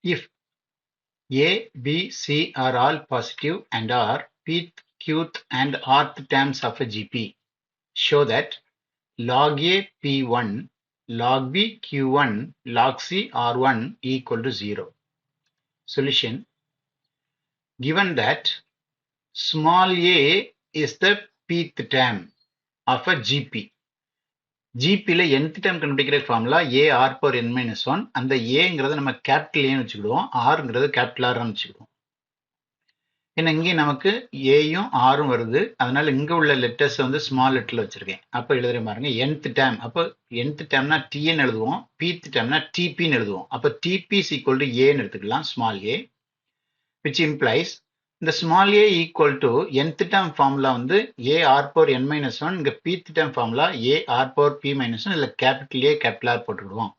If A, B, C are all positive and are pth, qth and rth terms of a GP, show that log A P1, log B Q1, log C R1 equal to 0. Solution: given that small a is the pth term of a GP. GPல nth term கண்டுபிடிக்கிற formula A R power n minus 1. அந்த Aங்கிறத நம்ம capital ஏன்னு வச்சுக்கிடுவோம், Rங்கிறது capital ஆர்னு வச்சுக்கிடுவோம். ஏன்னா இங்கே நமக்கு ஏயும் ஆரும் வருது, அதனால இங்க உள்ள லெட்டர்ஸ் வந்து ஸ்மால் லெட்டர்ல வச்சிருக்கேன். அப்ப எழுதுற பாருங்க nth term. அப்போ nth termனா Tn எழுதுவோம், pth termனா Tpன்னு எழுதுவோம். அப்ப Tp is equal to A ன்னு எடுத்துக்கலாம், small a, which implies இந்த small a equal to nth term formula வந்து A R power n minus 1, இங்க pth term formula A R power p minus 1, இல்ல capital A capital R போட்டுக்கிடுவோம்.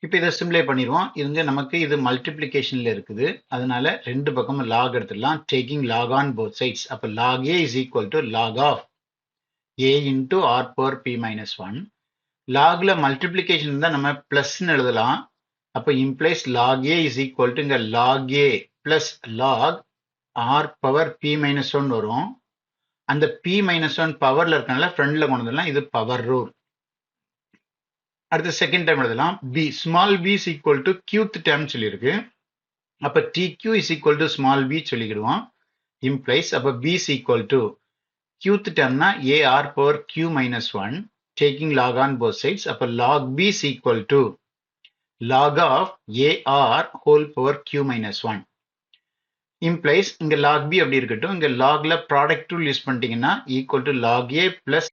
இப்போ இதை சிம்பிளை பண்ணிடுவோம். இங்க நமக்கு இது மல்டிப்ளிகேஷன்ல இருக்குது, அதனால ரெண்டு பக்கமும் லாக் எடுத்துடலாம், taking log on both sides. அப்போ log A is equal to log of A into R power B minus 1. லாக்ல மல்டிப்ளிகேஷன் தான் நம்ம பிளஸ்ன்னு எழுதலாம். அப்போ implies log A is equal to இங்க log A plus log R power B minus 1 வரும். அந்த பி மைனஸ் 1 பவர்ல இருக்கனால ஃப்ரண்ட்ல கொண்டு வந்துடலாம், இது பவர் ரூல். அடுத்த செகண்ட் டைம் எழுதலாம், b small b is equal to qth term சொல்லியிருக்கு. அப்ப tq is equal to small b சொல்லிக்கிடுவோம். implies அப்ப b is equal to qth termனா a r power q minus 1, taking log on both sides. அப்ப log b is equal to log of a r whole power q minus 1. implies இங்க log b அப்படி இருக்கட்டும், இங்க logல product rule use பண்ணிட்டீங்கன்னா equal to log a plus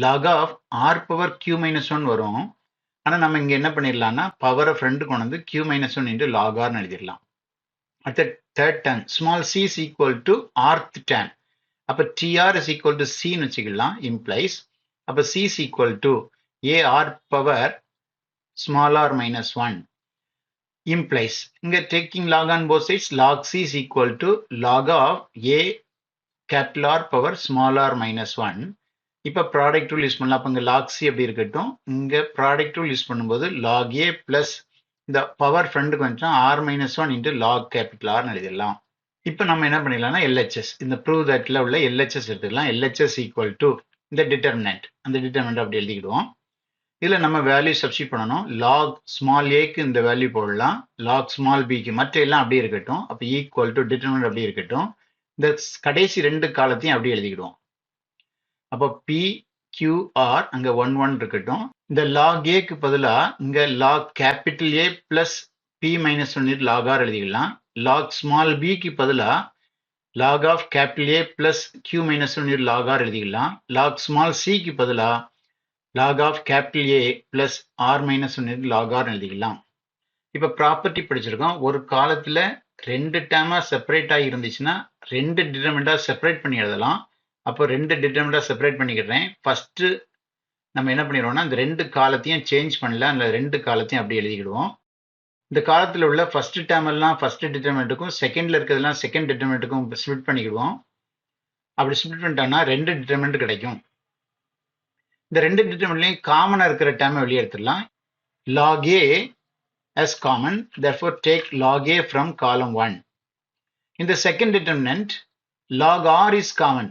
log of r power q minus 1 வரும். ஆனா நம்ம இங்க என்ன பண்ணிடலாம்னா பவரை ஃப்ரெண்ட் கொண்டு வந்து q minus 1 into log r எழுதிடலாம். அடுத்த third term small c is equal to rth term. அப்ப tr is equal to c ன்னு வச்சுக்கலாம். implies அப்ப c is equal to a r power small r minus 1. implies இங்க taking log on both sides, log c is equal to log of a capital R power small r minus 1. இப்ப product rule use பண்ணலாம். அப்ப இங்க log c அப்படி இருக்கட்டும், இங்க product rule use பண்ணும்போது log a plus இந்த பவர் ஃப்ரண்ட்டுக்கு வந்துட்டோம் r minus 1 into log capital R எழுதிடலாம். இப்ப நம்ம என்ன பண்ணிடலாம்னா LHS, இந்த ப்ரூவ் தட்ல உள்ள LHS எடுத்துக்கலாம். LHS equal to இந்த டிட்டர்மினன்ட், அந்த டிட்டர்மினன்ட் அப்படி எழுதிக்கிடுவோம். இதுல நம்ம வேல்யூ சப்ஸ்டிட் பண்ணணும். log small a-க்கு இந்த வேல்யூ போடலாம், log small b-க்கு மற்ற எல்லாம் அப்படியே இருக்கட்டும். அப்ப ஈக்குவல் டு டிட்டர்மினன்ட் அப்படியே இருக்கட்டும். இந்த கடைசி ரெண்டு காலத்தையும் அப்படியே எழுதிக்கிடுவோம். அப்போ p q r அங்க 1 1 இருக்கட்டும். இந்த log a-க்கு பதிலா இங்க log capital A plus p minus 1 log r எழுதிக்கலாம். log small b-க்கு பதிலா log of capital A plus q minus 1 log r எழுதிக்கலாம். log small c-க்கு பதிலா log of capital A plus r minus 1 log r எழுதிக்கலாம். இப்ப property படிச்சிருக்கோம். ஒரு காலத்துல ரெண்டு டேர்மா செப்பரேட் ஆகி இருந்துச்சுன்னா ரெண்டு டிட்டர்மினண்டா செப்பரேட் பண்ணி எழுதலாம். அப்போ ரெண்டு டிட்டர்மினண்டா செப்பரேட் பண்ணிக்கிறேன். ஃபர்ஸ்ட் நம்ம என்ன பண்ணிடுவோம்னா இந்த ரெண்டு காலத்தையும் சேஞ்ச் பண்ணல, அந்த ரெண்டு காலத்தையும் அப்படியே எழுதிக்கிடுவோம். இந்த காலத்துல உள்ள ஃபர்ஸ்ட் டேர்ம் எல்லாம் ஃபர்ஸ்ட் டிட்டர்மினன்ட்டுக்கும், செகண்ட்ல இருக்கிறதெல்லாம் செகண்ட் டிட்டர்மினன்ட்டுக்கும் ஸ்ப்ளிட் பண்ணிக்கிடுவோம். அப்படி ஸ்ப்ளிட் பண்ணிட்டோம்னா ரெண்டு டிட்டர்மினன்ட் கிடைக்கும். இந்த ரெண்டு டிட்டர்மினன்ட்லயும் காமனா இருக்கிற டேர்மை வெளியே எடுத்துடலாம். log a as common, therefore take log a from column 1. In the second determinant, log r is common,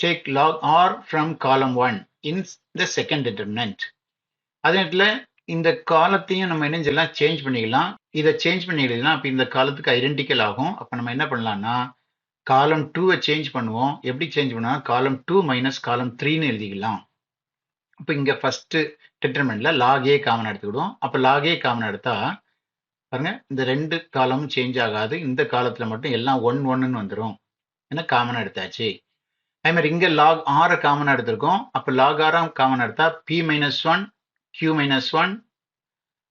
take log r from column 1 in the second determinant. அதே நேரத்துல இந்த காலத்தையும் நம்ம என்ன செய்யலாம், சேஞ்ச் பண்ணிக்கலாம். இதை சேஞ்ச் பண்ணிக்கலாம். அப்ப இந்த காலத்துக்கு ஐடென்டிக்கல் ஆகும். அப்ப நம்ம என்ன பண்ணலாம்னா காலம் 2-வை சேஞ்ச் பண்ணுவோம். எப்படி சேஞ்ச் பண்ணுவோம், காலம் 2 மைனஸ் காலம் 3ன்னு எழுதிக்கலாம். அப்ப இங்க ஃபர்ஸ்ட் டிட்டர்மினன்ட்ல log a காமன் எடுத்துக்கிடுவோம். அப்ப log a காமன் எடுத்தா பாருங்க இந்த ரெண்டு காலமும் சேஞ்ச் ஆகாது. இந்த காலத்துல மட்டும் எல்லாம் 1 1ன்னு வந்துடும். ஏன்னா காமனா எடுத்தாச்சு. அதே மாதிரி இங்க log r காமனா எடுத்திருக்கோம். அப்ப log r காமன் எடுத்தா p minus 1 q minus 1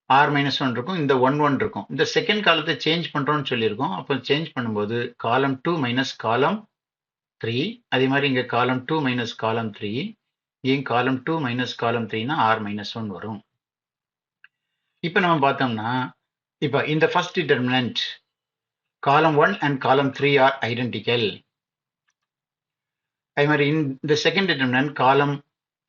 r minus 1 இருக்கும். இந்த 1 1 இருக்கும். இந்த செகண்ட் காலத்தை சேஞ்ச் பண்றோம்னு சொல்லியிருக்கோம். அப்போ சேஞ்ச் பண்ணும்போது காலம் 2 மைனஸ் காலம் 3, அதே மாதிரி இங்க காலம் 2 மைனஸ் காலம் 3, இங்க காலம் 2 மைனஸ் காலம் 3னா r minus 1 வரும். இப்ப நம்ம பார்த்தோம்னா இப்ப இந்த first determinant column 1 and column 3 are identical. அதே மாதிரி இந்த second determinant column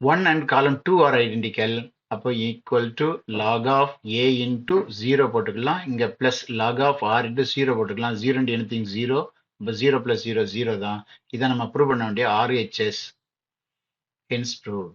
1 and column 2 are identical. அப்போ equal to log of A into 0 போட்டுக்கலாம். இங்க plus log of R into 0 போட்டுக்கலாம். 0 இன்டு எனிதிங் 0. இப்போ 0 பிளஸ் 0 0 தான். இதை நம்ம ப்ரூவ் பண்ண வேண்டிய RHS. Hence prove.